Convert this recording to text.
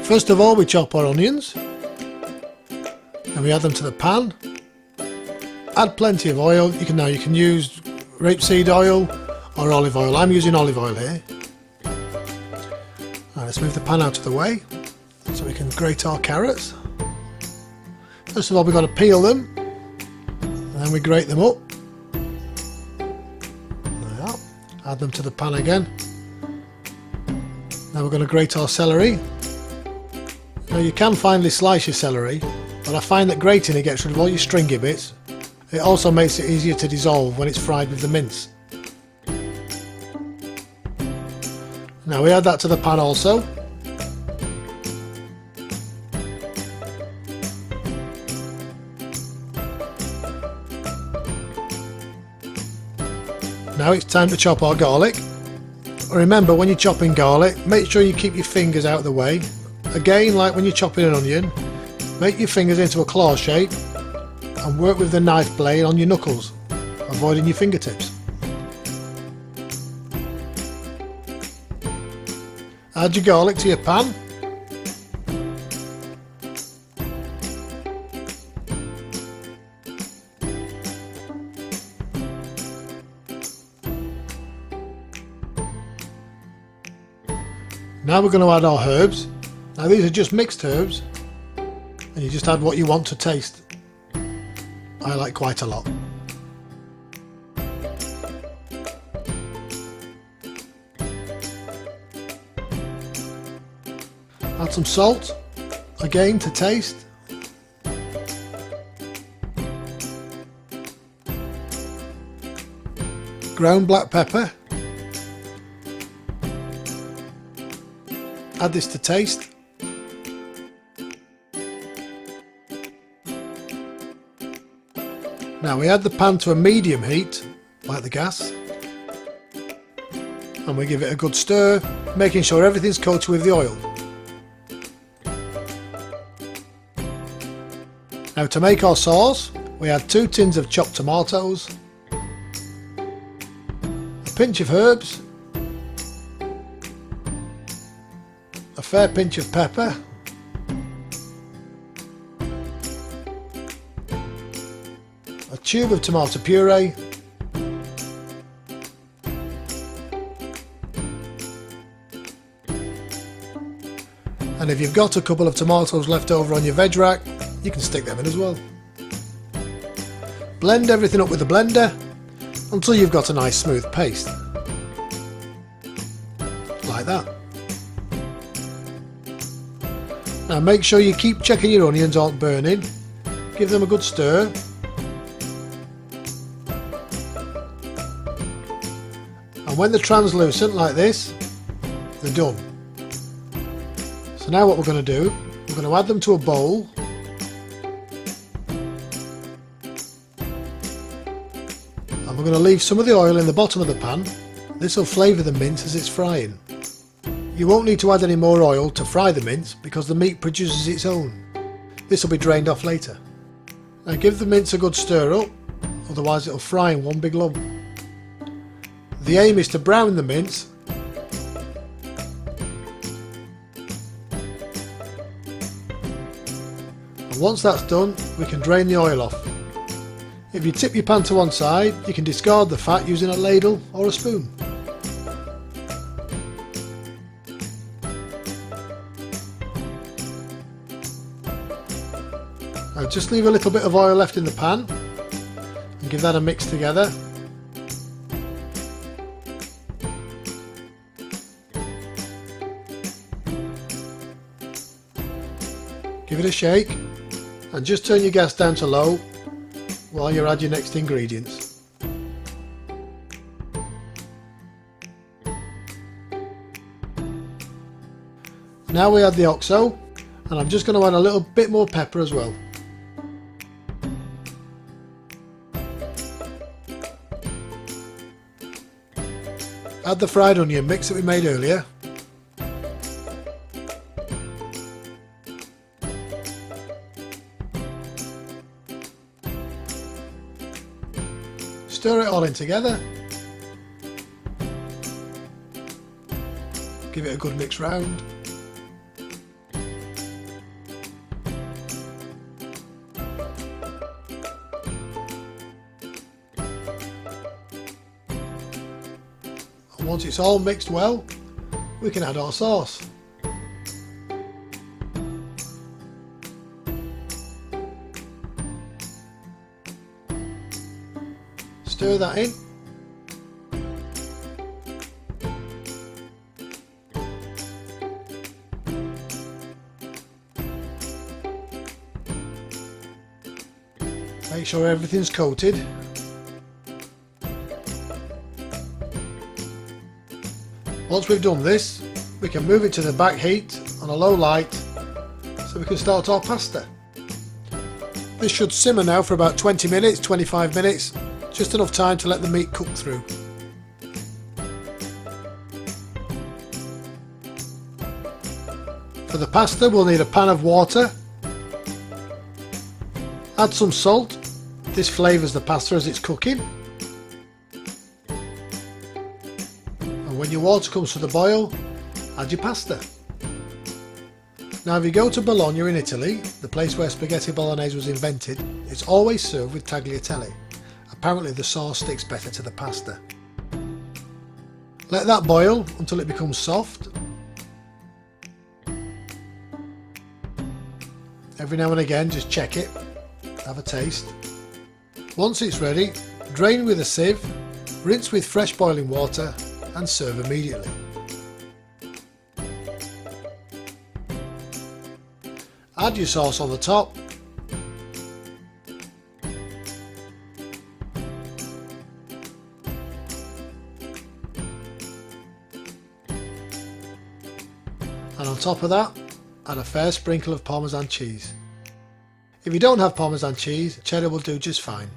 First of all, we chop our onions and we add them to the pan. Add plenty of oil. You can use rapeseed oil or olive oil. I'm using olive oil here. Right, let's move the pan out of the way so we can grate our carrots. First of all, we've got to peel them and then we grate them up. There we are. Add them to the pan again. Now we're going to grate our celery. Now you can finely slice your celery, but I find that grating it gets rid of all your stringy bits. It also makes it easier to dissolve when it's fried with the mince. Now we add that to the pan also. Now it's time to chop our garlic. Remember, when you're chopping garlic, make sure you keep your fingers out of the way. Again, like when you're chopping an onion, make your fingers into a claw shape and work with the knife blade on your knuckles, avoiding your fingertips. Add your garlic to your pan. Now we're going to add our herbs. Now these are just mixed herbs and you just add what you want to taste. I like quite a lot. Add some salt, again to taste. Ground black pepper. Add this to taste. Now we add the pan to a medium heat, like the gas, and we give it a good stir, making sure everything's coated with the oil. Now to make our sauce, we add 2 tins of chopped tomatoes, a pinch of herbs, a fair pinch of pepper, a tube of tomato puree, and if you've got a couple of tomatoes left over on your veg rack, you can stick them in as well. Blend everything up with the blender until you've got a nice smooth paste, like that. Now make sure you keep checking your onions aren't burning, give them a good stir. And when they're translucent like this, they're done. So now what we're going to do, we're going to add them to a bowl. And we're going to leave some of the oil in the bottom of the pan. This will flavour the mince as it's frying. You won't need to add any more oil to fry the mince because the meat produces its own. This will be drained off later. Now give the mince a good stir up, otherwise it'll fry in one big lump. The aim is to brown the mince and once that's done, we can drain the oil off. If you tip your pan to one side, you can discard the fat using a ladle or a spoon. Now just leave a little bit of oil left in the pan and give that a mix together. Give it a shake and just turn your gas down to low while you add your next ingredients. Now we add the oxo, and I'm just going to add a little bit more pepper as well. Add the fried onion mix that we made earlier. Stir it all in together. Give it a good mix round. Once it's all mixed well, we can add our sauce. Stir that in. Make sure everything's coated. Once we've done this, we can move it to the back heat on a low light so we can start our pasta. This should simmer now for about 20 minutes, 25 minutes, just enough time to let the meat cook through. For the pasta we'll need a pan of water. Add some salt, this flavours the pasta as it's cooking. And when your water comes to the boil, add your pasta. Now if you go to Bologna in Italy, the place where spaghetti bolognese was invented, it's always served with tagliatelle. Apparently the sauce sticks better to the pasta. Let that boil until it becomes soft. Every now and again just check it, have a taste. Once it's ready, drain with a sieve, rinse with fresh boiling water and serve immediately. Add your sauce on the top. And on top of that, add a fair sprinkle of parmesan cheese. If you don't have parmesan cheese, cheddar will do just fine.